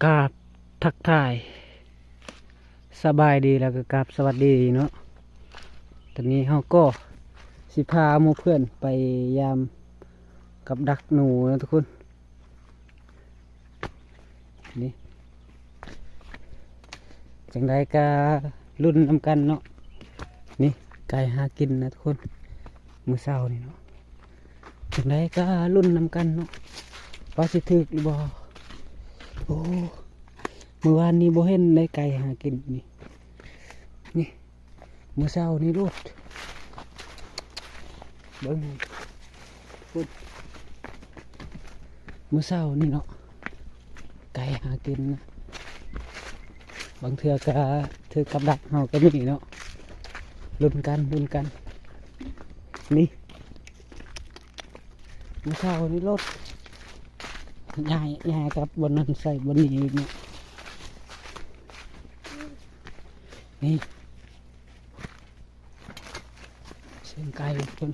กราบทักทายสบายดีแล้วก็กราบสวัสดีเนาะตอนนี้เฮาก็สิพาหมู่เพื่อนไปยามกับดักหนูนะทุกคนนี่จังไดก็รุ่นนำกันเนาะนี่ไก่หากินนะทุกคนมื้อเช้านี่เนาะจังไดก็รุ่นนำกันเนาะว่าสิถึกหรือบ่โอ้เมื่อวานนี้บ่เห็นได้ไก่หากินนี่มื้อเช้านี่รูดเบิ่งพุ่นมื้อเช้านี่เนาะไก่หากินนะบางเทื่อก็ถือกับดักเฮาก็มีเนาะลุ้นกันนี่มื้อเช้านี่รถยายกับบนนั้นใส่บนนี้อีกเนี่ยนี่เสียงไก่คน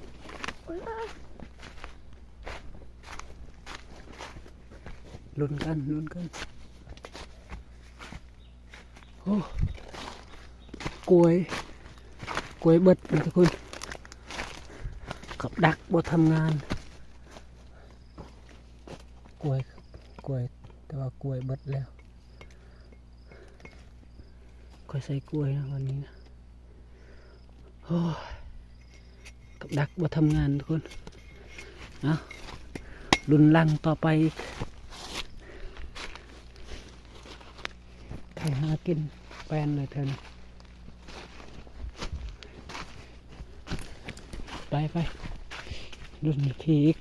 ลุ้นกันโอ้กล้วยเบิดนะทุกคนกับดักบ่ทำงานกล้วยแต่ว่ากล้วยเบิดแล้วค่อยใส่กล้วยนะวันนี้นะโอ้กับดักบ่ทำงานทุกคนนะรุนลังต่อไปใครหากินแปนเลยเธอนะไปรุนทีอีก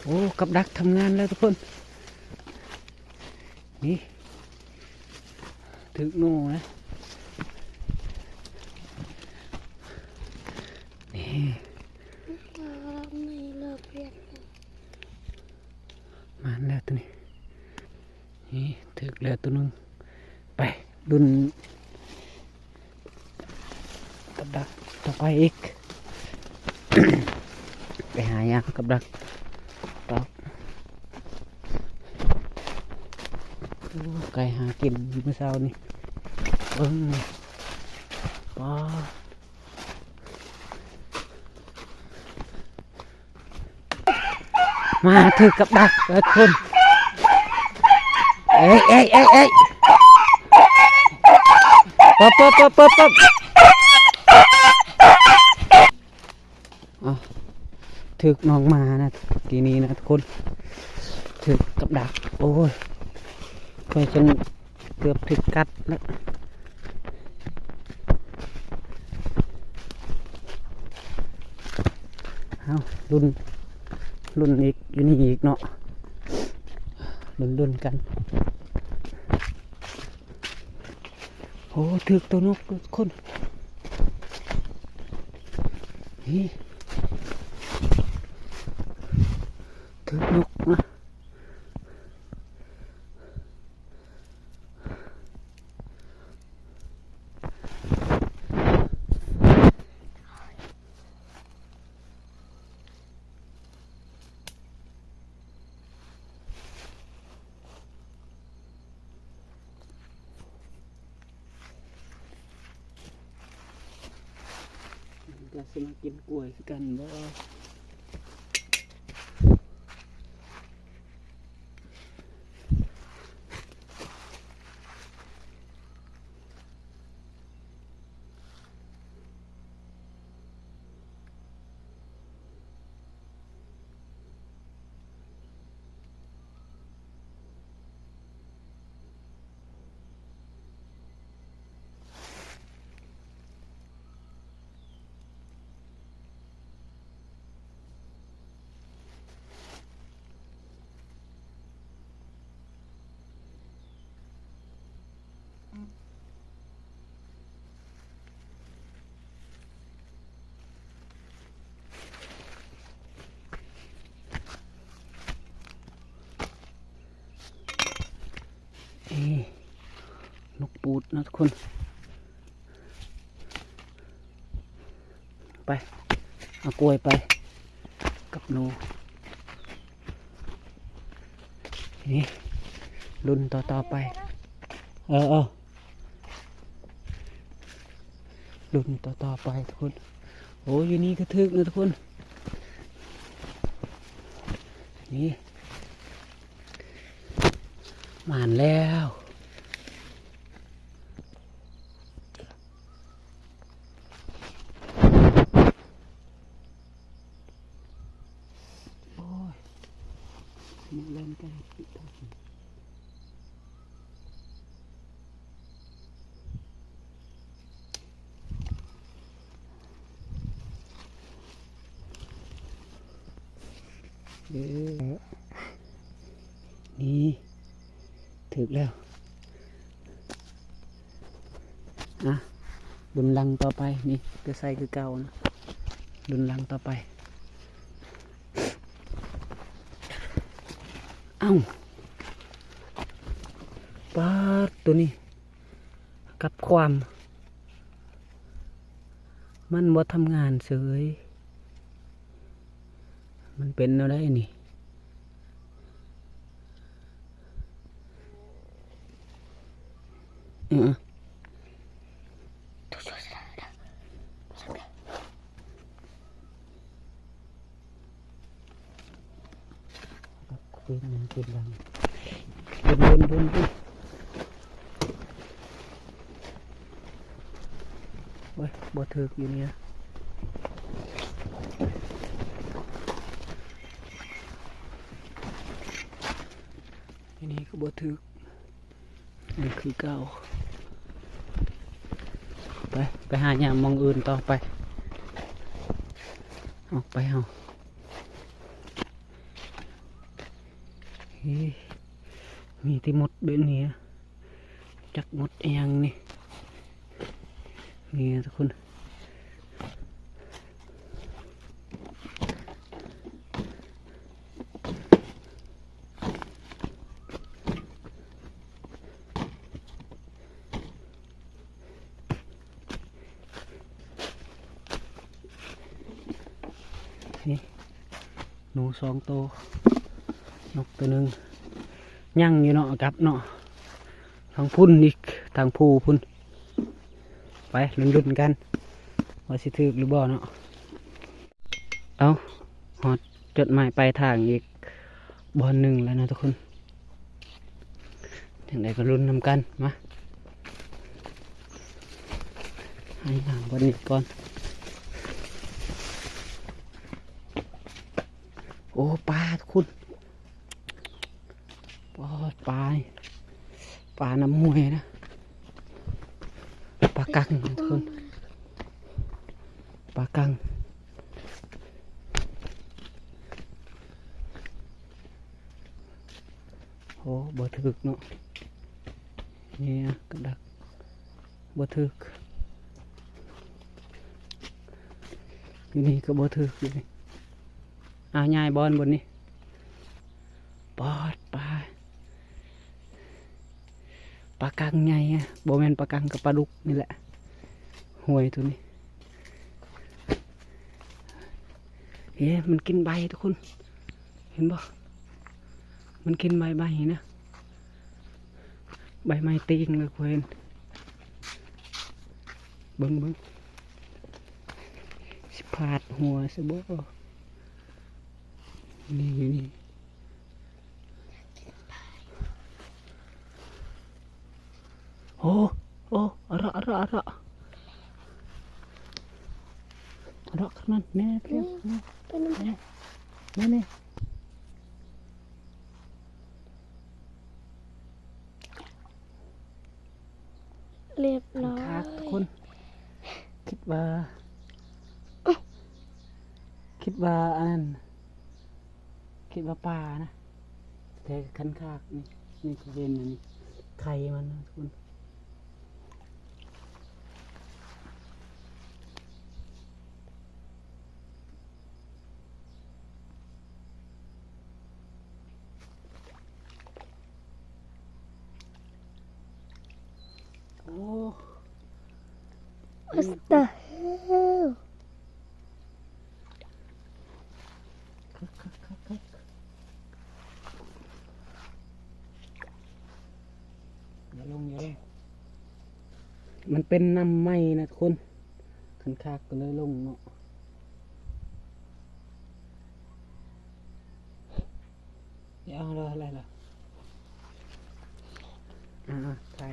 โอ้กับดักทำงานแล้วทุกคนนี่ถึงโน่นะนี่มาแล้วตัวนี้นี่ถึงแล้วตัวนึงไปดุนกับดักต่อไปอีก ไปหายางกับดักต่อไก่หากินเมื่อเช้านี่ป้ามาถือกับดักทุกคนเอ้ยป๊บถือน้องมานะทีนี้นะทุกคนถือกับดักโอ้ยค่อยจนเกือบถึกกัดแล้วเอารุ่นอีกอยู่นี่อีกเนาะรุ่นกันโอ้ถึกตัวนกทุกคนนี่ถึกนกนะจะสมากินกล้วยกันบ่นกปูดนะทุกคนไป เอากล้วยไปกับหนูนี่รุ่นต่อไปรุ่นต่อไปทุกคนโอ้ยนี่ก็ทึกนะทุกคนนี่หมานแล้วโอ้ยมันเล่นกันปิดทางนี่ถึกแล้วนะดุนลังต่อไปนี่ก็ใส่คือเก่านะดุนลังต่อไปเอ้าปาดตัวนี้กับความมันบ่ทำงานเฉยมันเป็นอะไรนี่เป็นยังเป็นรังดุนโอ้ยบ่ถึกอยู่เนี่ยทีนี้ก็บ่ถึกนี่คือเก่าไปหาอย่างมองอื่นต่อไปเอาไปเอามีที่หมดเดือนนี้จักหมดเองนี่นี่ทุกคนนี่หนู2 ตัวนกตัวหนึ่งยั่งอยู่เนาะกับเนาะทางพุ่นอีกทางภูพุ่นไปลุ้นกันว่าสิถึกหรือบ่เนาะเอาหอดจดหมายปลายทางอีกบอลหนึ่งแล้วนะทุกคนอย่างไรก็ลุ้นนำกันมาให้หางบอลนี้ก่อนโอ้ปลาทุกคนปลาน้ำมวยนะปลากังทุกคนปลากังโอ้บ่ถึกเนาะนี่กระดักบ่ถึกอยู่นี่ก็บ่ถึกอยู่นี่ง่ายบอลบนนี้ปอดปลากังใหญ่อะโบแมนปลากังกับปลาดุกนี่แหละห่วยตัวนี้เฮ้มันกินใบทุกคนเห็นบ่มันกินใบนะใบไม้ตีงเลยคุณเห็นเบิ้งสิพาดหัวสิบ่นี่โอ้อะระขนาดแน่เพี้ยนี่เรียบร้อยทุกคนคิดว่าอันนั้นคิดว่าปลานะแต่คันคากนี่ก็เป็นอันนี้ไข่มันนะทุกคนโอ้อัสตาเฮล มันเป็นน้ำไหม้นะทุกคนคันคากก็เลยลงเนาะเดี๋ยวเอาอะไรล่ะใช่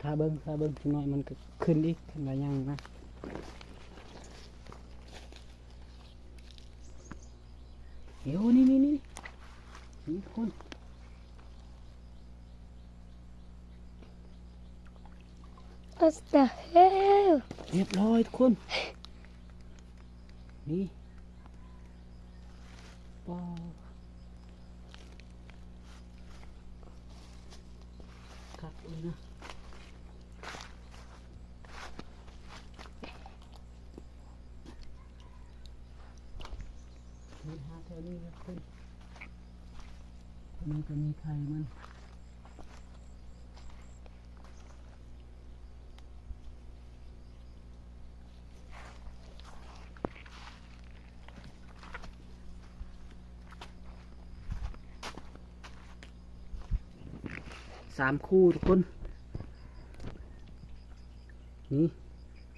ถ้าเบิ้งทีน้อยมันก็ขึ้นอีกขึ้นมายังนะเดี๋ยวนี่คน What the hell เรียบร้อยทุกคน นี่ปอคักเลยนะมีหาแถวนี้นะทุกคนมันก็มีไข่มัน3 คู่ทุกคน นี่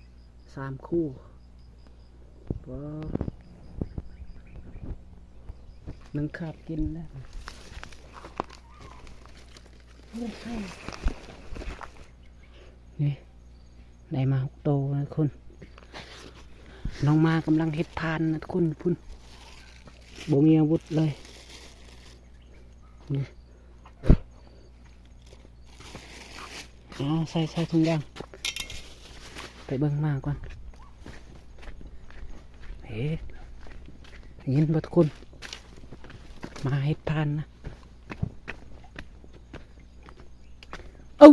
3 คู่ว้าว1 คาบกินแล้วนี่ได้มา6 โตนะทุกคนน้องมากำลังเฮ็ดพานนะทุกคนพุ่นบ่มีอาวุธเลยนี่ใส่ถุงยางไปเบิ่งมาก่อนเฮ้ยินบ่ทุกคนมาเฮ็ดพานนะเอา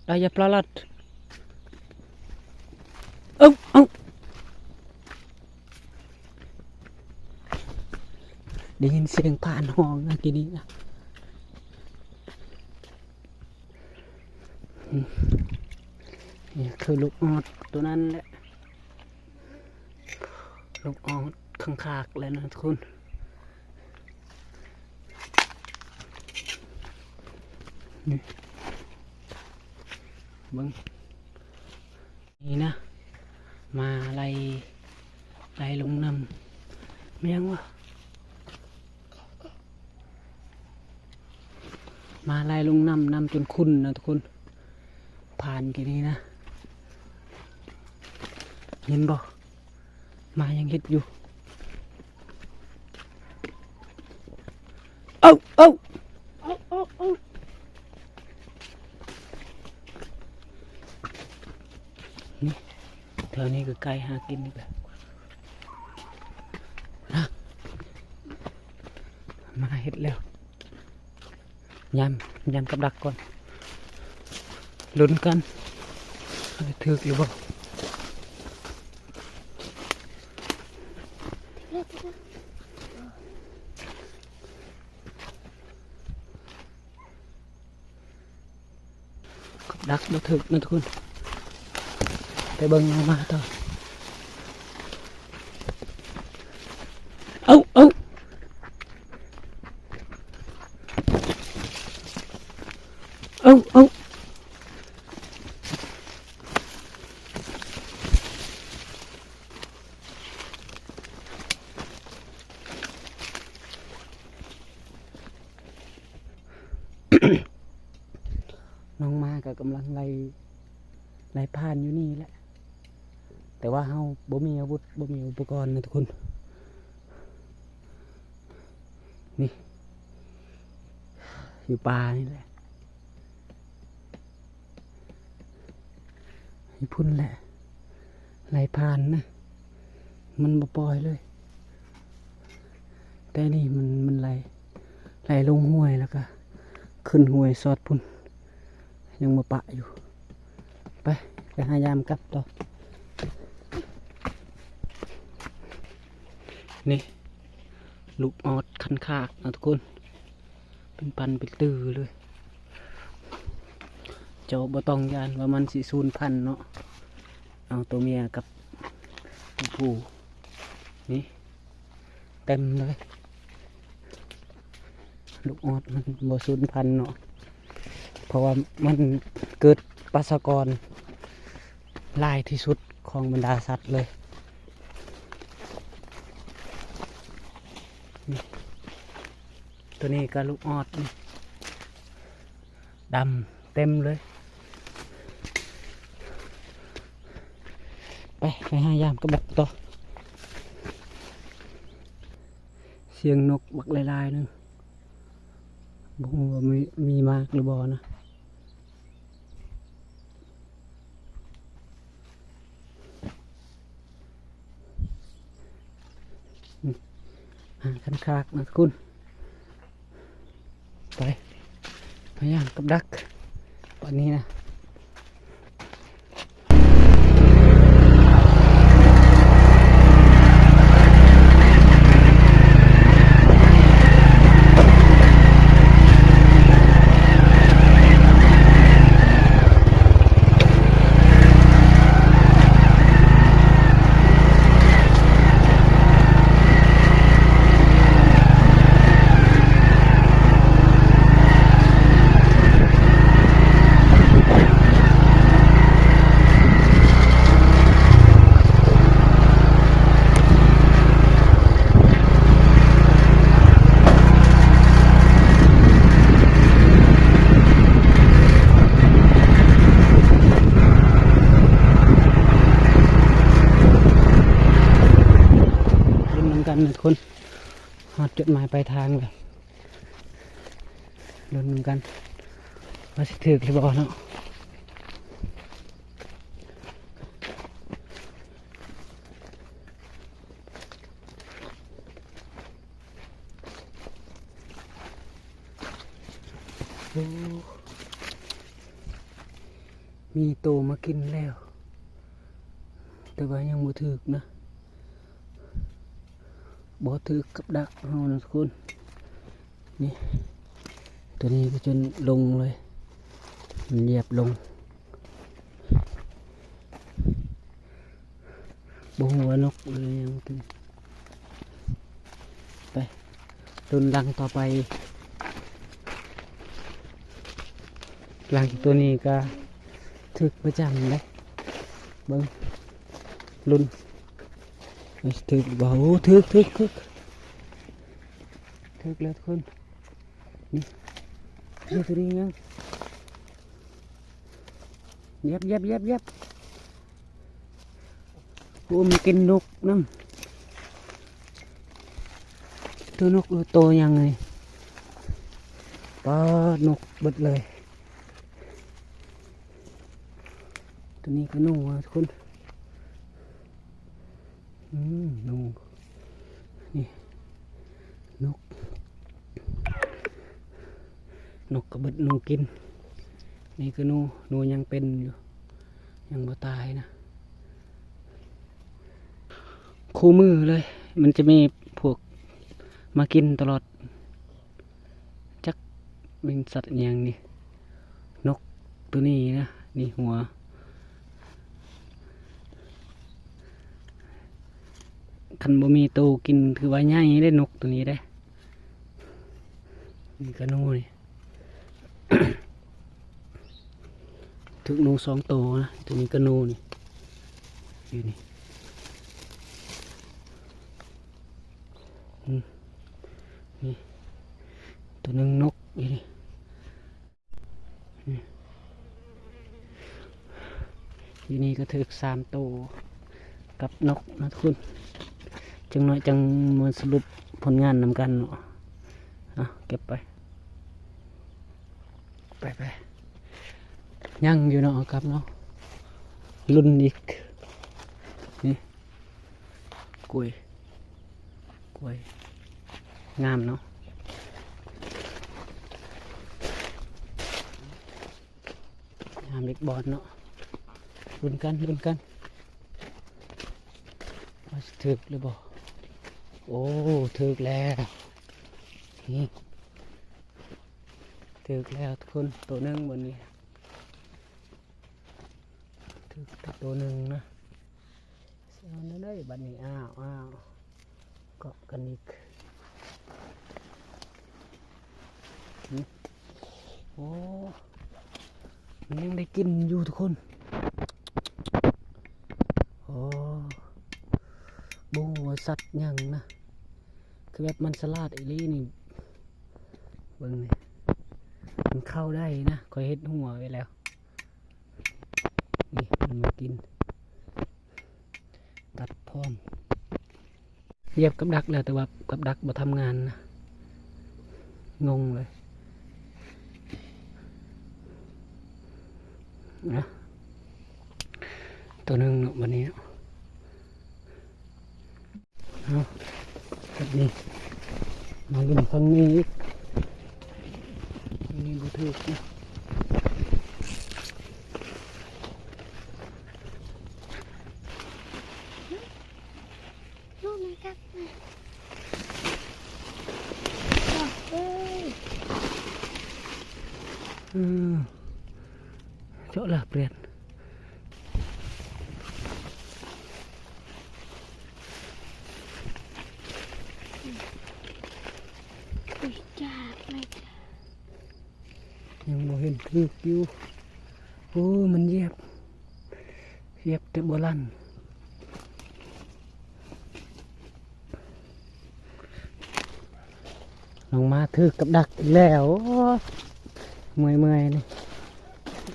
ได้ยาปลาลัดเอาได้ยินเสียงผ่านห้องนะทีนี้นะนี่คือลูกออดตัวนั้นแหละลูกออดข้างคากเลยนะทุกคนนี่เบิ้งนี่นะมาไล่ลงน้ำไม่ยังวะมาไล่ลงน้ำจนคุ้นนะทุกคนผ่านกี่นี้นะเห็นบ่มายังเห็ดอยู่เอานี่แถวนี้ก็ไก่หากินอีกแล้วนะมาเห็ดแล้วยำกับดักก่อนลุ้นกันถึกหรือเปล่ากับดักบ่ถึกนะทุกคนไปเบิ่งมาต่อเอาน้องมาก็กำลังไล่ผ่านอยู่นี่แหละแต่ว่าเฮาบ่มีอาวุธบ่มีอุปกรณ์นะทุกคนนี่อยู่ป่านี่แหละให้พุ่นแหละไล่ผ่านนะมันบ่ปล่อยเลยแต่นี่มันไล่ลงห้วยแล้วก็ขึ้นห้วยสอดพุ่นยังมาปะอยู่ไปหายามกลับต่อนี่ลูกออดคันคากนะทุกคนเป็นปันเป็นตื้อเลยเจ้าบ่ต้องยานว่ามันสิสูญพันธุ์เนาะเอาตัวเมียกับตัวผู้ นี่เต็มเลยลูกออดมันบ่สูญพันธุ์เนาะเพราะว่ามันเกิดประชากรหลายที่สุดของบรรดาสัตว์เลยนี่ตัวนี้ก็ลูกออดนี่ดำเต็มเลยไปหายามกระบอกต่อเสียงนกบักลายๆนึงบอกว่ามีมากหรือบ่นะหาคันคากนะคุณไปพยายามกับดักวันนี้นะกันนะคนหอดจุดหมายปลายทางเลยลุ้นกันว่าสิถึกหรือเปล่าเนาะมีโตมากินแล้วแต่ว่ายังบ่ถึกนะบ่ถือกับดักเอานะทุกคนนี่ตัวนี้ก็จนลงเลยมันเหยียบลงบ่หัวนกเลยยังตึงไปตุนลังต่อไปลังตัวนี้ก็ถึกประจำเลยเบิ้งลุ้นถึกบ่าวถึกแล้วทุกคนนี่ตัวนี้ยังเย็บโอ้มันกินนกน้ำตัวนกโตยังไงปลานกเบิดเลยตัวนี้ก็นุ่งทุกคนนุ่งนี่นกกระเบิดนูกินนี่คือนูยังเป็นอยู่ยังบ่ตายนะคู่มือเลยมันจะมีพวกมากินตลอดจักเป็นสัตว์อย่างนี้นกตัวนี้นะนี่หัวคันบ่มีโตกินถือว่าใหญ่ได้นกตัวนี้ได้นี่ก็นูนี่ ถึงนู2 โตนะตัวนี้ก็นูนี่อยู่นี่นี่ตัวนึงนกอยู่นี่อยู่นี่ก็ถึง3 โตกับนกนะทุกคนจังน้อยจังมาสรุปผลงานนำกันเนาะเก็บไปยังอยู่เนาะครับเนาะรุ่นอีกนี่กล้วยงามเนาะงามเล็กบอลเนาะรุ่นกันว่าถึกหรือเปล่าโอ้ถึกแล้วนี่ถึกแล้วทุกคนตัวนึงบนนี้ถึกตัวนึงนะเสียงนั่นได้บัดนี้อ้าว กาะกันอีกนี่โอ้มันยังได้กินอยู่ทุกคนโอ้บูว่าสัตว์ยังนะคือแบบมันสลาดอีหลีนี่เบิ่งนี่มันเข้าได้นะคอยเฮ็ดหัวไว้แล้วนี่มันมากินตัดพร้อมเหยียบกับดักแล้วแต่ว่ากับดักมาทำงานนะงงเลยนะตัวหนึ่งเนาะวันนี้เอาแบบนี้มาลุ้นฟังนี้อีกนี่บุทึกนะลูกนะครับเฮ้ย chỗ là biển อุ้ยจ้าไม่จ้า ยังบ่เห็นคืออยู่โอ้มันเหยียบแต่บ่ลั่นลงมาถือกับดักอีกแล้วเมื่อยนี่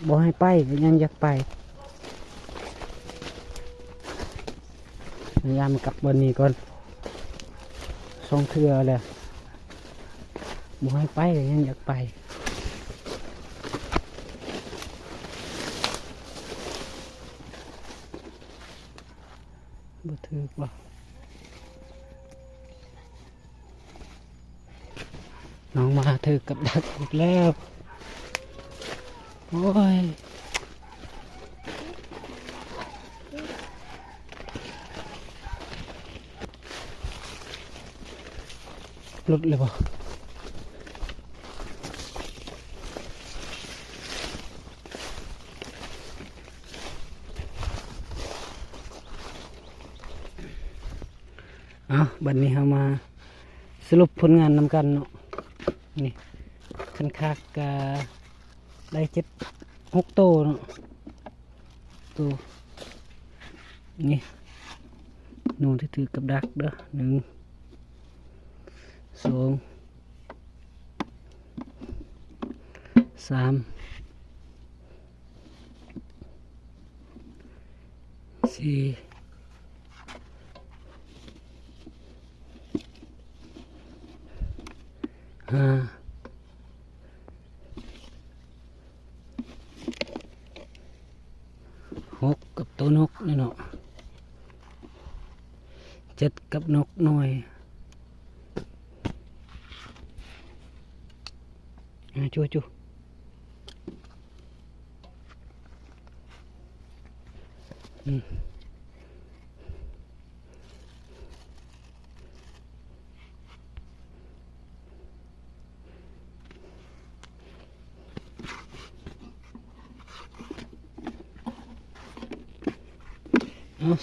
บ่ให้ไปก็ยังอยากไปพยายามกลับบนนี้ก่อนส่งเทือเลยบ่ให้ไปก็ยังอยากไปบ่ถือบ่น้องมาถือกับดักอีกแล้วโอ้ยหลุดเลยบ่บัดนี้เรามาสรุปผลงานนำกันเนาะนี่คันคากกาได้6 โตเนาะตัวนี่หนูที่ถือกับดักเด้อ1 2 3 4 5 6กับตัวนกนี่เนาะ7กับนกน้อยจู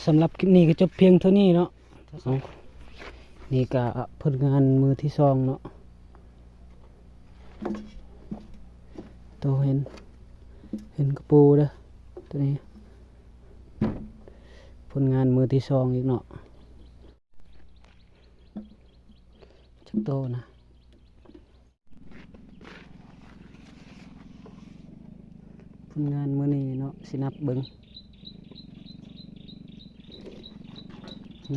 สำหรับคลิปนี้ก็จบเพียงเท่านี้เนาะนี่ก็ผลงานมือที่2เนาะตัวเห็นกระปูเด้อตัวนี้ผลงานมือที่2อีกเนาะจักโตนะผลงานมือนี้เนาะสินับเบิ่ง1 2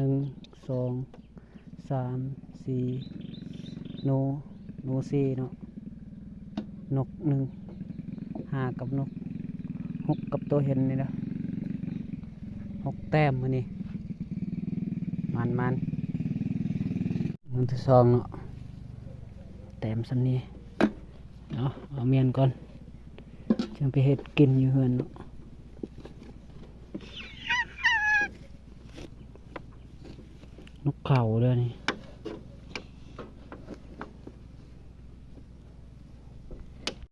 3 4โน4เนาะนก1 5กับนก6กับตัวเห็นนี่นะ6 แต้มมื้อนี้มันมือที่2เนาะแต้มซำนี้เนาะเอาเมียนก่อนจังไปเฮ็ดกินอยู่เฮือนเนาะนกเขาเด้อนี่